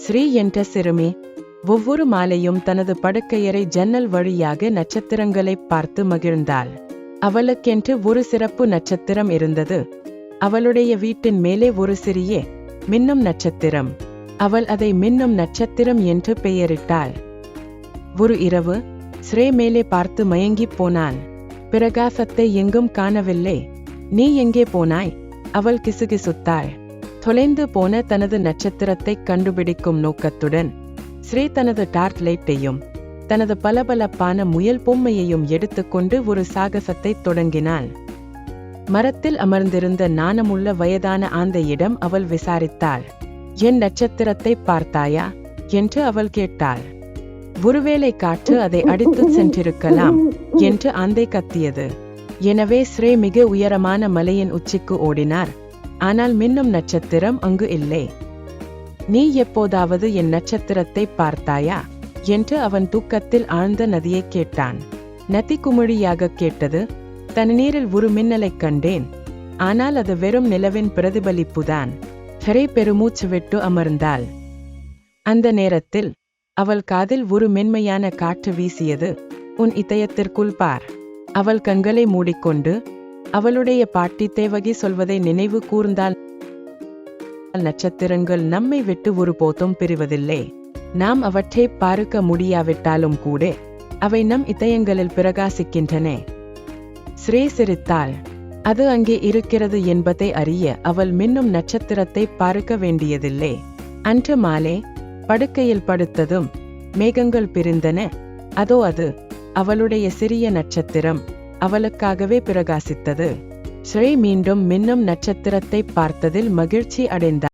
ஸ்ரீ என்ற சிறுமி ஒவ்வொரு மாலையும் தனது படுக்கையறை ஜன்னல் வழியாக நட்சத்திரங்களை பார்த்து மகிழ்ந்தாள். அவளுக்கென்று ஒரு சிறப்பு நட்சத்திரம் இருந்தது. அவளுடைய வீட்டின் மேலே ஒரு சிறிய மின்னும் நட்சத்திரம். அவள் அதை மின்னும் நட்சத்திரம் என்று பெயரிட்டாள். ஒரு இரவு ஸ்ரீ மேலே பார்த்து மயங்கிப் போனாள். பிரகாசத்தை எங்கும் காணவில்லை. நீ எங்கே போனாய்? அவள் கிசுகிசுத்தாள். தொலைந்து போன தனது நட்சத்திரத்தை கண்டுபிடிக்கும் நோக்கத்துடன் ஸ்ரீ தனது டார்ச் லைட்டையும் தனது பளபளப்பான முயல் பொம்மையையும் எடுத்துக்கொண்டு ஒரு சாகசத்தை தொடங்கினாள். மரத்தில் அமர்ந்திருந்த நாணமுள்ள வயதான ஆந்தையிடம் அவள் விசாரித்தாள். என் நட்சத்திரத்தை பார்த்தாயா என்று அவள் கேட்டாள். ஒருவேளை காற்று அதை அடித்துச் சென்றிருக்கலாம் என்று ஆந்தை கத்தியது. எனவே ஸ்ரீ மிக உயரமான மலையின் உச்சிக்கு ஓடினார். ஆனால் மின்னும் நட்சத்திரம் அங்கு இல்லை. நீ எப்போதாவது என் நட்சத்திரத்தை பார்த்தாயா என்று அவன் தூக்கத்தில் ஆழ்ந்த நதியை கேட்டான். நதி குமிழியாக கேட்டது. தண்ணீரில் ஒரு மின்னலைக் கண்டேன். ஆனால் அது வெறும் நிலவின் பிரதிபலிப்புதான். ஸ்ரீ பெருமூச்சு விட்டு அமர்ந்தாள். அந்த நேரத்தில் அவள் காதில் ஒரு மென்மையான காற்று வீசியது. உன் இதயத்திற்குள் பார். அவள் கண்களை மூடிக்கொண்டு அவளுடைய பாட்டி தேவகி சொல்வதை நினைவு கூர்ந்தாள். நட்சத்திரங்கள் நம்மை விட்டு ஒருபோதும் பிரிவதில்லை. நாம் அவற்றை பார்க்க முடியாவிட்டாலும் கூட அவை நம் இதயங்களில் பிரகாசிக்கின்றன. ஸ்ரீ சிரித்தாள். அது அங்கே இருக்கிறது என்பதை அறிய அவள் மின்னும் நட்சத்திரத்தை பார்க்க வேண்டியதில்லை. அன்று மாலை படுக்கையில் படுத்ததும் மேகங்கள் பிரிந்தன. அதோ அது அவளுடைய சிறிய நட்சத்திரம் அவளுக்காகவே பிரகாசித்தது. ஸ்ரீ மீண்டும் மின்னும் நட்சத்திரத்தை பார்த்ததில் மகிழ்ச்சி அடைந்தாள்.